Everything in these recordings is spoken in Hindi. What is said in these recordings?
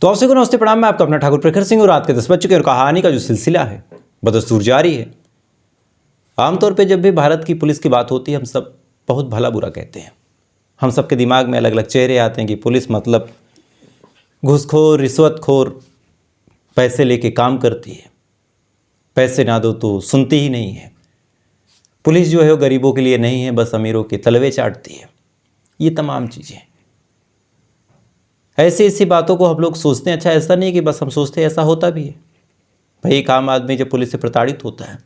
तो आप सबको नमस्ते प्रणाम। मैं आपका अपना ठाकुर प्रखर सिंह और रात के 10 बज चुके और कहानी का जो सिलसिला है बदस्तूर जारी है। आमतौर पे जब भी भारत की पुलिस की बात होती है हम सब बहुत भला बुरा कहते हैं। हम सबके दिमाग में अलग अलग चेहरे आते हैं कि पुलिस मतलब घूसखोर, रिश्वतखोर, पैसे लेके काम करती है, पैसे ना दो तो सुनती ही नहीं है। पुलिस जो है वो गरीबों के लिए नहीं है, बस अमीरों के तलवे चाटती है। ये तमाम चीज़ें ऐसी ऐसी बातों को हम लोग सोचते हैं। अच्छा, ऐसा नहीं कि बस हम सोचते हैं, ऐसा होता भी है भाई। एक आम आदमी जब पुलिस से प्रताड़ित होता है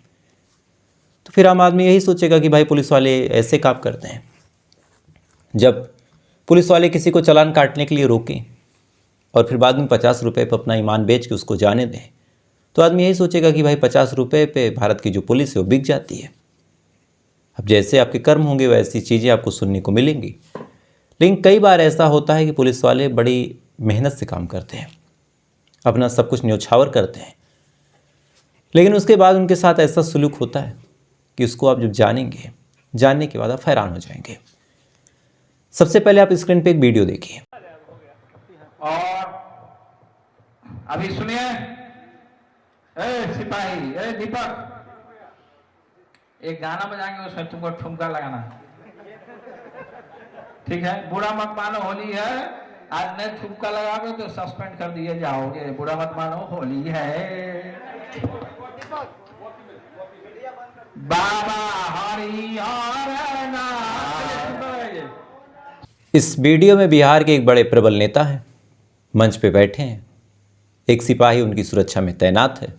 तो फिर आम आदमी यही सोचेगा कि भाई पुलिस वाले ऐसे काम करते हैं। जब पुलिस वाले किसी को चालान काटने के लिए रोकें और फिर बाद में 50 रुपये पर अपना ईमान बेच के उसको जाने दें तो आदमी यही सोचेगा कि भाई 50 रुपये पे भारत की जो पुलिस है वो बिक जाती है। अब जैसे आपके कर्म होंगे वैसी चीज़ें आपको सुनने को मिलेंगी। लेकिन कई बार ऐसा होता है कि पुलिस वाले बड़ी मेहनत से काम करते हैं, अपना सब कुछ न्योछावर करते हैं, लेकिन उसके बाद उनके साथ ऐसा सलूक होता है कि उसको आप जब जानेंगे, जानने के बाद आप हैरान हो जाएंगे। सबसे पहले आप स्क्रीन पे एक वीडियो देखिए। और अभी सुनिए, सिपाही, दीपक, एक गाना बजाएंगे, उसमें तुमको ठुमका लगाना, ठीक है? बुरा मत मानो, होली है, आज नहीं ठुमका लगाओगे तो सस्पेंड कर दिए जाओगे। बुरा मत मानो, होली है। बाबा हरिहर नाथ। इस वीडियो में बिहार के एक बड़े प्रबल नेता हैं, मंच पे बैठे हैं। एक सिपाही उनकी सुरक्षा में तैनात है।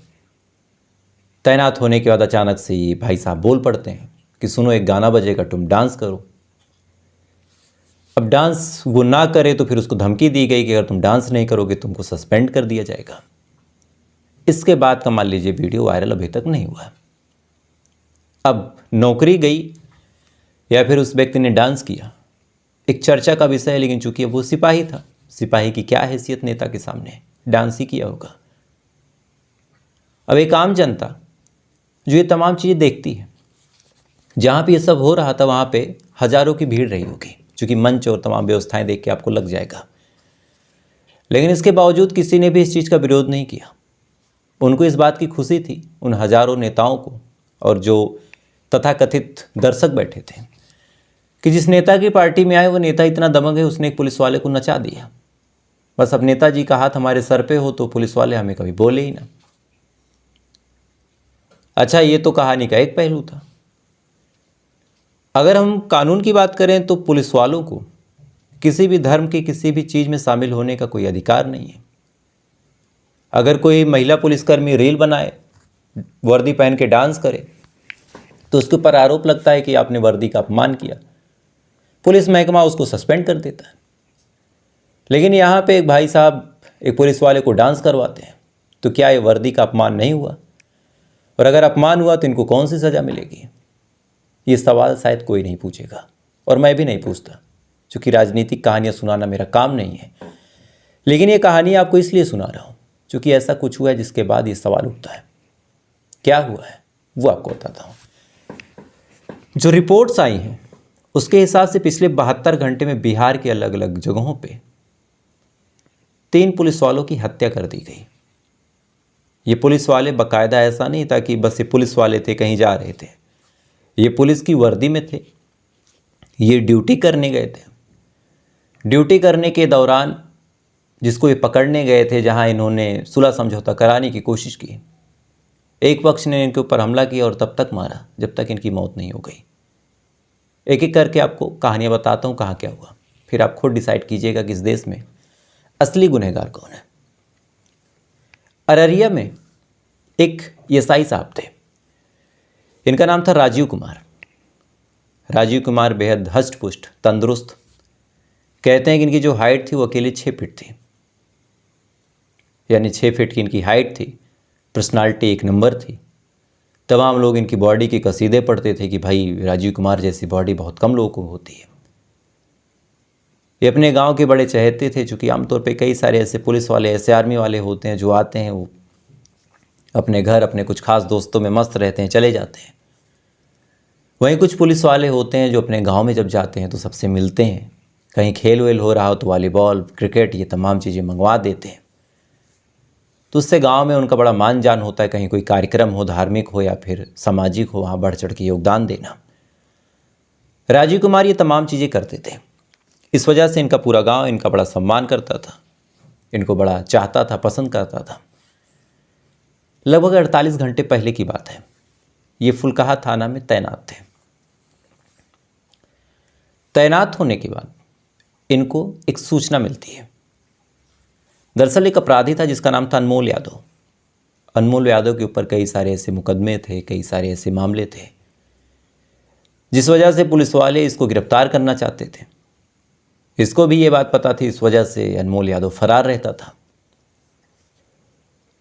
तैनात होने के बाद अचानक से ये भाई साहब बोल पड़ते हैं कि सुनो, एक गाना बजेगा, तुम डांस करो। अब डांस वो ना करे तो फिर उसको धमकी दी गई कि अगर तुम डांस नहीं करोगे तुमको सस्पेंड कर दिया जाएगा। इसके बाद का मान लीजिए वीडियो वायरल अभी तक नहीं हुआ। अब नौकरी गई या फिर उस व्यक्ति ने डांस किया, एक चर्चा का विषय है। लेकिन चूंकि वो सिपाही था, सिपाही की क्या हैसियत नेता के सामने, डांस ही किया होगा। अब एक आम जनता जो ये तमाम चीज़ें देखती है, जहाँ पे ये सब हो रहा था वहाँ पे हज़ारों की भीड़ रही होगी, चूँकि मंच और तमाम व्यवस्थाएं देख के आपको लग जाएगा। लेकिन इसके बावजूद किसी ने भी इस चीज़ का विरोध नहीं किया। उनको इस बात की खुशी थी, उन हज़ारों नेताओं को और जो तथाकथित दर्शक बैठे थे, कि जिस नेता की पार्टी में आए वो नेता इतना दमक है, उसने एक पुलिस वाले को नचा दिया। बस अब नेताजी का हाथ हमारे सर पे हो तो पुलिस वाले हमें कभी बोले ही ना। अच्छा, ये तो कहानी का एक पहलू था। अगर हम कानून की बात करें तो पुलिस वालों को किसी भी धर्म की किसी भी चीज़ में शामिल होने का कोई अधिकार नहीं है। अगर कोई महिला पुलिसकर्मी रील बनाए, वर्दी पहन के डांस करे, तो उसके ऊपर आरोप लगता है कि आपने वर्दी का अपमान किया। पुलिस महकमा उसको सस्पेंड कर देता है। लेकिन यहाँ पे एक भाई साहब एक पुलिस वाले को डांस करवाते हैं, तो क्या ये वर्दी का अपमान नहीं हुआ? और अगर अपमान हुआ तो इनको कौन सी सज़ा मिलेगी? ये सवाल शायद कोई नहीं पूछेगा और मैं भी नहीं पूछता, क्योंकि राजनीतिक कहानियाँ सुनाना मेरा काम नहीं है। लेकिन ये कहानी आपको इसलिए सुना रहा हूँ क्योंकि ऐसा कुछ हुआ है जिसके बाद ये सवाल उठता है। क्या हुआ है वो आपको बताता हूँ। जो रिपोर्ट्स आई हैं उसके हिसाब से पिछले 72 घंटे में बिहार के अलग अलग जगहों पे 3 पुलिस वालों की हत्या कर दी गई। ये पुलिस वाले बाकायदा ऐसा नहीं था कि बस ये पुलिस वाले थे, कहीं जा रहे थे। ये पुलिस की वर्दी में थे, ये ड्यूटी करने गए थे। ड्यूटी करने के दौरान जिसको ये पकड़ने गए थे, जहां इन्होंने सुलह समझौता कराने की कोशिश की, एक पक्ष ने इनके ऊपर हमला किया और तब तक मारा जब तक इनकी मौत नहीं हो गई। एक एक करके आपको कहानियाँ बताता हूँ कहाँ क्या हुआ, फिर आप खुद डिसाइड कीजिएगा कि इस देश में असली गुनहगार कौन है। अररिया में एक एसआई साहब थे, इनका नाम था राजीव कुमार। राजीव कुमार बेहद हष्ट पुष्ट, तंदुरुस्त। कहते हैं कि इनकी जो हाइट थी वो अकेले 6 फीट थी, यानी 6 फीट की इनकी हाइट थी। पर्सनालिटी एक नंबर थी। तमाम लोग इनकी बॉडी की कसीदे पढ़ते थे कि भाई राजीव कुमार जैसी बॉडी बहुत कम लोगों को होती है। ये अपने गांव के बड़े चहेते थे, चूँकि आमतौर पे कई सारे ऐसे पुलिस वाले, ऐसे आर्मी वाले होते हैं जो आते हैं, वो अपने घर अपने कुछ खास दोस्तों में मस्त रहते हैं, चले जाते हैं। वहीं कुछ पुलिस वाले होते हैं जो अपने गांव में जब जाते हैं तो सबसे मिलते हैं। कहीं खेल वेल हो रहा हो तो वॉलीबॉल, क्रिकेट, ये तमाम चीज़ें मंगवा देते हैं। तो उससे गांव में उनका बड़ा मान जान होता है, कहीं कोई कार्यक्रम हो, धार्मिक हो या फिर सामाजिक हो, वहाँ बढ़ चढ़ के योगदान देना। राजीव कुमार ये तमाम चीज़ें करते थे। इस वजह से इनका पूरा गांव इनका बड़ा सम्मान करता था, इनको बड़ा चाहता था, पसंद करता था। लगभग 48 घंटे पहले की बात है, ये फुलकाहा थाना में तैनात थे। तैनात होने के बाद इनको एक सूचना मिलती है। दरअसल एक अपराधी था जिसका नाम था अनमोल यादव। अनमोल यादव के ऊपर कई सारे ऐसे मुकदमे थे, कई सारे ऐसे मामले थे, जिस वजह से पुलिस वाले इसको गिरफ्तार करना चाहते थे। इसको भी ये बात पता थी, इस वजह से अनमोल यादव फरार रहता था।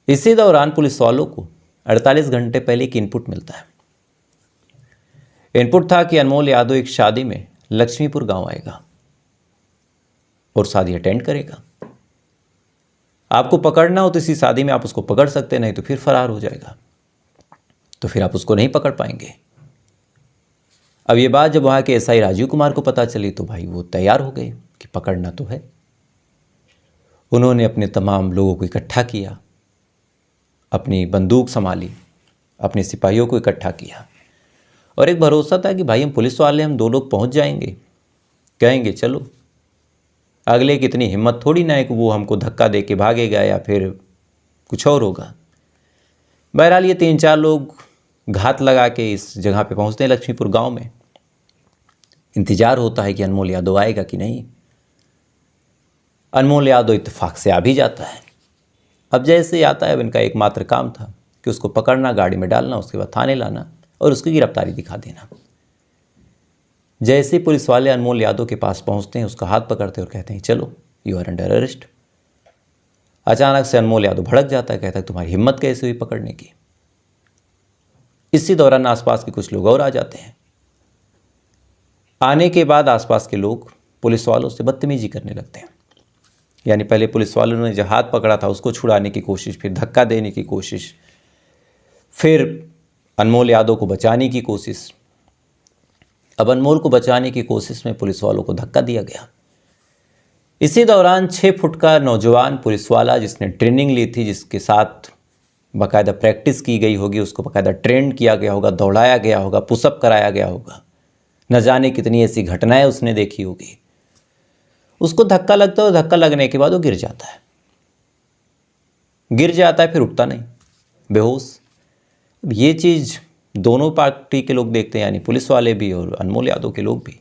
इसी दौरान पुलिस वालों को 48 घंटे पहले एक इनपुट मिलता है। इनपुट था कि अनमोल यादव एक शादी में लक्ष्मीपुर गांव आएगा और शादी अटेंड करेगा। आपको पकड़ना हो तो इसी शादी में आप उसको पकड़ सकते, नहीं तो फिर फरार हो जाएगा, तो फिर आप उसको नहीं पकड़ पाएंगे। अब ये बात जब वहाँ के एसआई राजीव कुमार को पता चली तो भाई वो तैयार हो गए कि पकड़ना तो है। उन्होंने अपने तमाम लोगों को इकट्ठा किया, अपनी बंदूक संभाली, अपने सिपाहियों को इकट्ठा किया और एक भरोसा था कि भाई हम पुलिस वाले, हम 2 लोग पहुंच जाएंगे, कहेंगे चलो। अगले की इतनी हिम्मत थोड़ी ना है कि वो हमको धक्का दे के भागेगा या फिर कुछ और होगा। बहरहाल ये 3-4 लोग घात लगा के इस जगह पे पहुंचते हैं, लक्ष्मीपुर गांव में। इंतजार होता है कि अनमोल यादव आएगा कि नहीं। अनमोल यादव इत्तेफाक से आ भी जाता है। अब जैसे आता है, इनका एकमात्र काम था कि उसको पकड़ना, गाड़ी में डालना, उसके बाद थाने लाना और उसकी गिरफ्तारी दिखा देना। जैसे पुलिस वाले अनमोल यादव के पास पहुंचते हैं, उसका हाथ पकड़ते और कहते हैं चलो, यू आर अंडर अरेस्ट। अचानक से अनमोल यादव भड़क जाता है, कहता है तुम्हारी हिम्मत कैसे हुई पकड़ने की। इसी दौरान आसपास के कुछ लोग और आ जाते हैं। आने के बाद आसपास के लोग पुलिस वालों से बदतमीजी करने लगते हैं। यानी पहले पुलिस वालों ने जो हाथ पकड़ा था उसको छुड़ाने की कोशिश, फिर धक्का देने की कोशिश, फिर अनमोल यादव को बचाने की कोशिश। अब अनमोल को बचाने की कोशिश में पुलिस वालों को धक्का दिया गया। इसी दौरान 6 फुट का नौजवान पुलिस वाला जिसने ट्रेनिंग ली थी, जिसके साथ बाकायदा प्रैक्टिस की गई होगी, उसको बाकायदा ट्रेन किया गया होगा, दौड़ाया गया होगा, पुशअप कराया गया होगा, न जाने कितनी ऐसी घटनाएं उसने देखी होगी, उसको धक्का लगता है और धक्का लगने के बाद वो गिर जाता है। फिर उठता नहीं, बेहोश। अब ये चीज़ दोनों पार्टी के लोग देखते हैं, यानी पुलिस वाले भी और अनमोल यादव के लोग भी।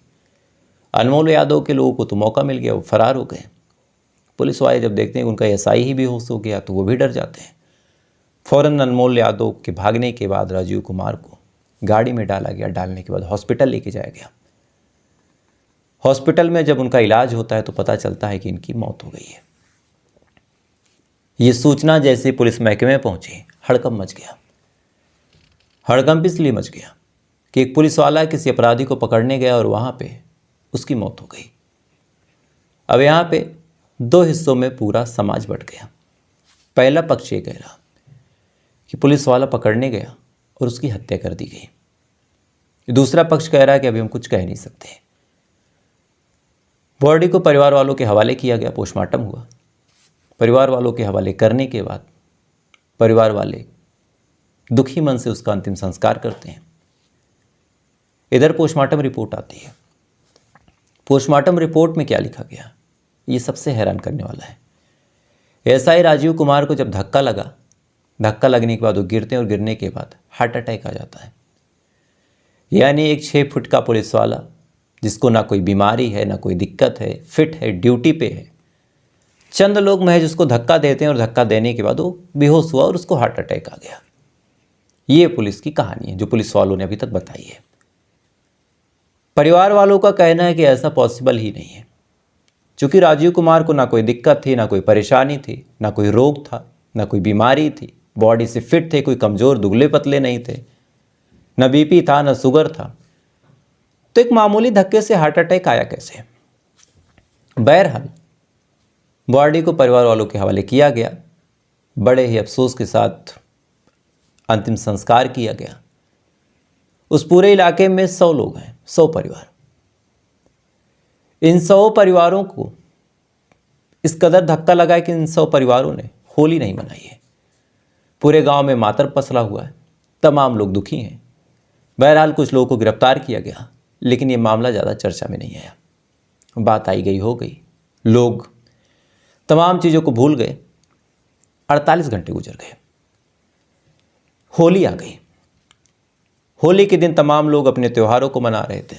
अनमोल यादव के लोगों को तो मौका मिल गया, वो फरार हो गए। पुलिस वाले जब देखते हैं उनका एसआई ही बेहोश हो गया तो वो भी डर जाते हैं। फौरन अनमोल यादव के भागने के बाद राजीव कुमार को गाड़ी में डाला गया। डालने के बाद हॉस्पिटल लेके जाया गया। हॉस्पिटल में जब उनका इलाज होता है तो पता चलता है कि इनकी मौत हो गई है। ये सूचना जैसे पुलिस महकमे में पहुंची, हड़कंप मच गया। हड़कंप इसलिए मच गया कि एक पुलिस वाला किसी अपराधी को पकड़ने गया और वहाँ पे उसकी मौत हो गई। अब यहाँ पे 2 हिस्सों में पूरा समाज बट गया। पहला पक्ष ये कह रहा कि पुलिस वाला पकड़ने गया और उसकी हत्या कर दी गई। दूसरा पक्ष कह रहा है कि अभी हम कुछ कह नहीं सकते। बॉडी को परिवार वालों के हवाले किया गया, पोस्टमार्टम हुआ। परिवार वालों के हवाले करने के बाद परिवार वाले दुखी मन से उसका अंतिम संस्कार करते हैं। इधर पोस्टमार्टम रिपोर्ट आती है। पोस्टमार्टम रिपोर्ट में क्या लिखा गया, ये सबसे हैरान करने वाला है। एसआई राजीव कुमार को जब धक्का लगा, धक्का लगने के बाद वो गिरते हैं और गिरने के बाद हार्ट अटैक आ जाता है। यानी एक 6 फुट का पुलिस वाला जिसको ना कोई बीमारी है, ना कोई दिक्कत है, फिट है, ड्यूटी पे है, चंद लोग महज उसको धक्का देते हैं और धक्का देने के बाद वो बेहोश हुआ और उसको हार्ट अटैक आ गया। ये पुलिस की कहानी है जो पुलिस वालों ने अभी तक बताई है। परिवार वालों का कहना है कि ऐसा पॉसिबल ही नहीं है, क्योंकि राजीव कुमार को ना कोई दिक्कत थी, ना कोई परेशानी थी, ना कोई रोग था, ना कोई बीमारी थी, बॉडी से फिट थे, कोई कमज़ोर दुबले पतले नहीं थे, न बीपी था, न शुगर था। तो एक मामूली धक्के से हार्ट अटैक आया कैसे? बहरहाल बॉडी को परिवार वालों के हवाले किया गया। बड़े ही अफसोस के साथ अंतिम संस्कार किया गया। उस पूरे इलाके में 100 लोग हैं, 100 परिवार। इन 100 परिवारों को इस कदर धक्का लगा कि इन 100 परिवारों ने होली नहीं मनाई है। पूरे गांव में मातर पसरा हुआ है, तमाम लोग दुखी हैं। बहरहाल कुछ लोगों को गिरफ्तार किया गया, लेकिन ये मामला ज़्यादा चर्चा में नहीं आया। बात आई गई हो गई, लोग तमाम चीज़ों को भूल गए। 48 घंटे गुजर गए, होली आ गई। होली के दिन तमाम लोग अपने त्योहारों को मना रहे थे,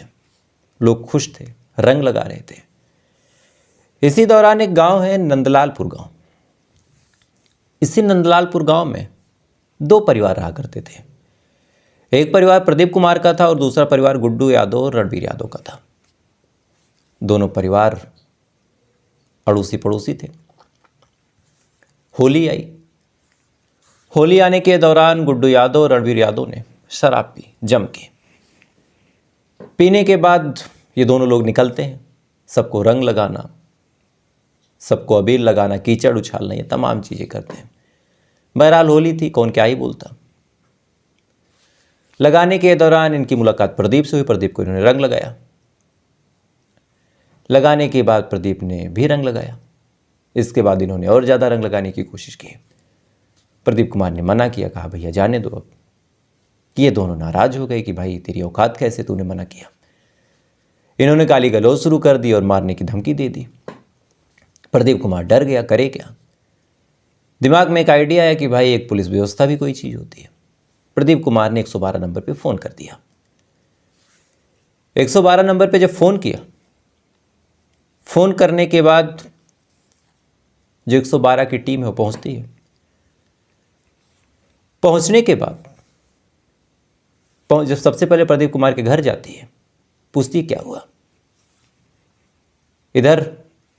लोग खुश थे, रंग लगा रहे थे। इसी दौरान एक गांव है नंदलालपुर गांव। इसी नंदलालपुर गांव में 2 परिवार रहा करते थे। एक परिवार प्रदीप कुमार का था और दूसरा परिवार गुड्डू यादव और रणबीर यादव का था। दोनों परिवार अड़ोसी पड़ोसी थे। होली आई। होली आने के दौरान गुड्डू यादव और रणबीर यादव ने शराब पी जम के। पीने के बाद ये दोनों लोग निकलते हैं, सबको रंग लगाना, सबको अबीर लगाना, कीचड़ उछालना, ये तमाम चीज़ें करते हैं। बहरहाल होली थी, कौन क्या ही बोलता। लगाने के दौरान इनकी मुलाकात प्रदीप से हुई। प्रदीप को इन्होंने रंग लगाया। लगाने के बाद प्रदीप ने भी रंग लगाया। इसके बाद इन्होंने और ज़्यादा रंग लगाने की कोशिश की। प्रदीप कुमार ने मना किया, कहा भैया जाने दो अब। ये दोनों नाराज हो गए कि भाई तेरी औकात कैसे, तूने मना किया। इन्होंने गाली गलौज शुरू कर दी और मारने की धमकी दे दी। प्रदीप कुमार डर गया, करे क्या। दिमाग में एक आइडिया आया कि भाई एक पुलिस व्यवस्था भी कोई चीज़ होती है। प्रदीप कुमार ने 112 नंबर पे फ़ोन कर दिया। 112 नंबर पे जब फ़ोन किया, फ़ोन करने के बाद जो 112 की टीम है वो पहुंचती है। पहुंचने के बाद जब सबसे पहले प्रदीप कुमार के घर जाती है, पूछती क्या हुआ। इधर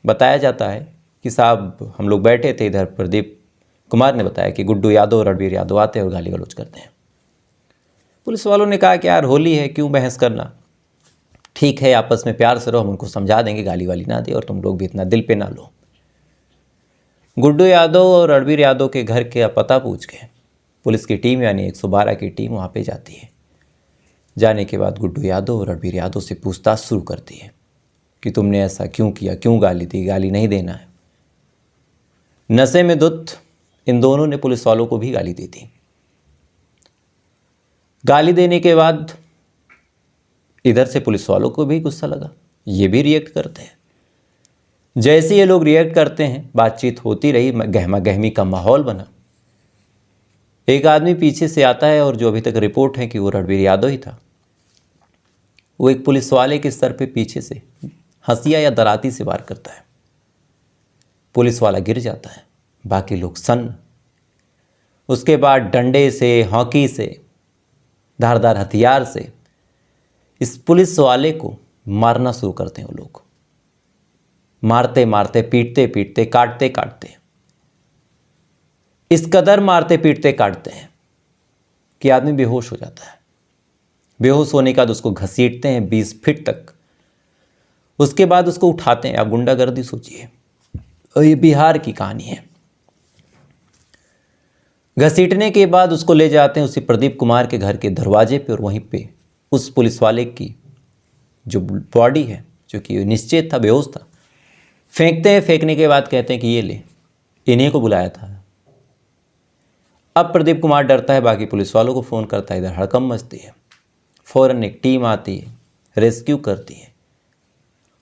बताया जाता है कि साहब हम लोग बैठे थे, इधर प्रदीप कुमार ने बताया कि गुड्डू यादव और रणबीर यादव आते हैं और गाली गलौज करते हैं। पुलिस वालों ने कहा कि यार होली है, क्यों बहस करना, ठीक है आपस में प्यार से रहो, हम उनको समझा देंगे, गाली वाली ना दे और तुम लोग भी इतना दिल पे ना लो। गुड्डू यादव और रणबीर यादव के घर के पता पूछ के पुलिस की टीम यानी 112 की टीम वहाँ पे जाती है। जाने के बाद गुड्डू यादव और रणबीर यादव से पूछताछ शुरू करती है कि तुमने ऐसा क्यों किया, क्यों गाली दी, गाली नहीं देना है। नशे में धुत इन दोनों ने पुलिस वालों को भी गाली दी थी। गाली देने के बाद इधर से पुलिस वालों को भी गुस्सा लगा, ये भी रिएक्ट करते हैं। जैसे ये लोग रिएक्ट करते हैं, बातचीत होती रही, गहमा गहमी का माहौल बना। एक आदमी पीछे से आता है और जो अभी तक रिपोर्ट है कि वो रणबीर यादव ही था, वो एक पुलिस वाले के सर पे पीछे से हंसिया या दराती से वार करता है। पुलिस वाला गिर जाता है, बाकी लोग सन्न। उसके बाद डंडे से, हॉकी से, धारदार हथियार से इस पुलिस वाले को मारना शुरू करते हैं। वो लोग मारते मारते, पीटते पीटते, काटते काटते, इस कदर मारते पीटते काटते हैं कि आदमी बेहोश हो जाता है। बेहोश होने के बाद उसको घसीटते हैं 20 फीट तक। उसके बाद उसको उठाते हैं। आप गुंडागर्दी सोचिए, और ये बिहार की कहानी है। घसीटने के बाद उसको ले जाते हैं उसी प्रदीप कुमार के घर के दरवाजे पे और वहीं पे उस पुलिस वाले की जो बॉडी है, जो कि निश्चित था, बेहोश था, फेंकते हैं। फेंकने के बाद कहते हैं कि ये ले, इन्हीं को बुलाया था। अब प्रदीप कुमार डरता है, बाकी पुलिस वालों को फ़ोन करता है। इधर हड़कंप मचती है। फ़ौरन एक टीम आती है, रेस्क्यू करती है,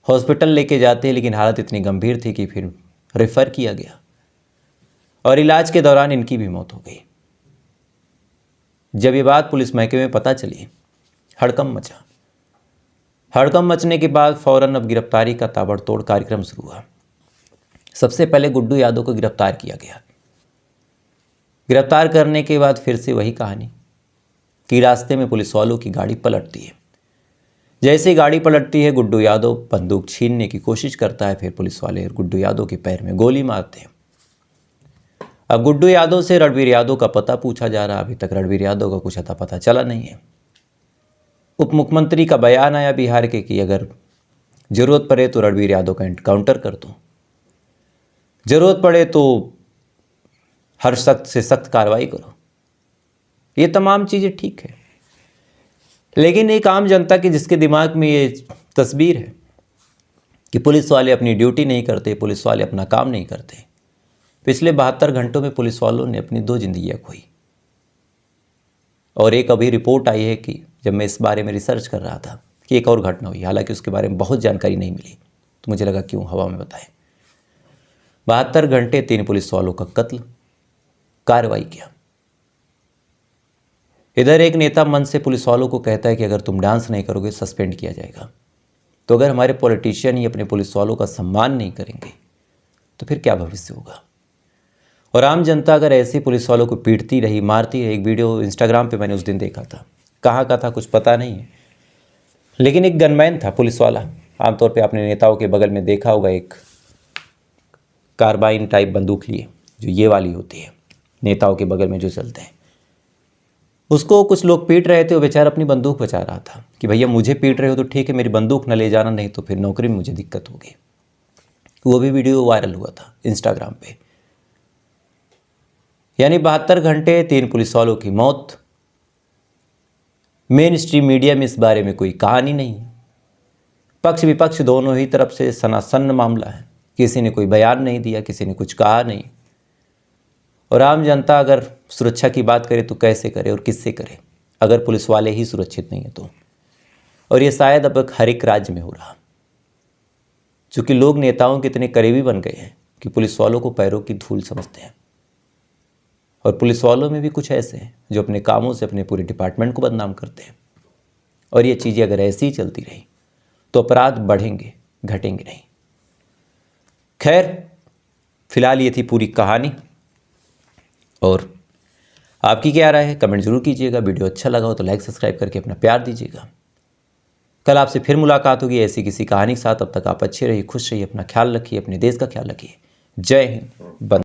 हॉस्पिटल लेके जाते हैं, लेकिन हालत इतनी गंभीर थी कि फिर रेफ़र किया गया और इलाज के दौरान इनकी भी मौत हो गई। जब ये बात पुलिस महकमे में पता चली, हड़कंप मचा। हड़कंप मचने के बाद फ़ौरन अब गिरफ्तारी का ताबड़तोड़ कार्यक्रम शुरू हुआ। सबसे पहले गुड्डू यादव को गिरफ्तार किया गया। गिरफ्तार करने के बाद फिर से वही कहानी कि रास्ते में पुलिस वालों की गाड़ी पलटती है। जैसे ही गाड़ी पलटती है, गुड्डू यादव बंदूक छीनने की कोशिश करता है। फिर पुलिस वाले गुड्डू यादव के पैर में गोली मारते हैं। अब गुड्डू यादव से रणबीर यादव का पता पूछा जा रहा। अभी तक रणबीर यादव का कुछ अता पता चला नहीं है। उप मुख्यमंत्री का बयान आया बिहार के कि अगर ज़रूरत पड़े तो रणबीर यादव का एनकाउंटर कर दो, ज़रूरत पड़े तो हर सख्त से सख्त कार्रवाई करो। ये तमाम चीज़ें ठीक है, लेकिन एक आम जनता की जिसके दिमाग में ये तस्वीर है कि पुलिस वाले अपनी ड्यूटी नहीं करते, पुलिस वाले अपना काम नहीं करते। पिछले 72 घंटों में पुलिस वालों ने अपनी 2 जिंदगियां खोई। और एक अभी रिपोर्ट आई है कि जब मैं इस बारे में रिसर्च कर रहा था कि एक और घटना हुई, हालांकि उसके बारे में बहुत जानकारी नहीं मिली, तो मुझे लगा क्यों हवा में बताएं। 72 घंटे 3 पुलिस वालों का कत्ल, कार्रवाई किया। इधर एक नेता मन से पुलिस वालों को कहता है कि अगर तुम डांस नहीं करोगे सस्पेंड किया जाएगा। तो अगर हमारे पॉलिटिशियन ही अपने पुलिस वालों का सम्मान नहीं करेंगे तो फिर क्या भविष्य होगा। और आम जनता अगर ऐसे पुलिस वालों को पीटती रही, मारती रही। एक वीडियो इंस्टाग्राम पे मैंने उस दिन देखा था, कहाँ का था कुछ पता नहीं है, लेकिन एक गनमैन था पुलिस वाला। आमतौर पे आपने नेताओं के बगल में देखा होगा, एक कार्बाइन टाइप बंदूक लिए, जो ये वाली होती है, नेताओं के बगल में जो चलते हैं। उसको कुछ लोग पीट रहे थे, वो बेचारा अपनी बंदूक बचा रहा था कि भैया मुझे पीट रहे हो तो ठीक है, मेरी बंदूक न ले जाना, नहीं तो फिर नौकरी में मुझे दिक्कत होगी। वो भी वीडियो वायरल हुआ था इंस्टाग्राम पे। यानी 72 घंटे 3 पुलिस वालों की मौत। मेन स्ट्रीम मीडिया में इस बारे में कोई कहानी नहीं है। पक्ष विपक्ष दोनों ही तरफ से सनासन्न मामला है, किसी ने कोई बयान नहीं दिया, किसी ने कुछ कहा नहीं। और आम जनता अगर सुरक्षा की बात करे तो कैसे करे और किससे करे, अगर पुलिस वाले ही सुरक्षित नहीं है तो। और ये शायद अब हर एक राज्य में हो रहा, चूँकि लोग नेताओं के इतने करीबी बन गए हैं कि पुलिस वालों को पैरों की धूल समझते हैं। और पुलिस वालों में भी कुछ ऐसे हैं जो अपने कामों से अपने पूरे डिपार्टमेंट को बदनाम करते हैं। और ये चीज़ें अगर ऐसी ही चलती रही तो अपराध बढ़ेंगे, घटेंगे नहीं। खैर, फिलहाल ये थी पूरी कहानी। और आपकी क्या राय है कमेंट जरूर कीजिएगा। वीडियो अच्छा लगा हो तो लाइक सब्सक्राइब करके अपना प्यार दीजिएगा। कल आपसे फिर मुलाकात होगी ऐसी किसी कहानी के साथ। तब तक आप अच्छे रहिए, खुश रहिए, अपना ख्याल रखिए, अपने देश का ख्याल रखिए। जय हिंद।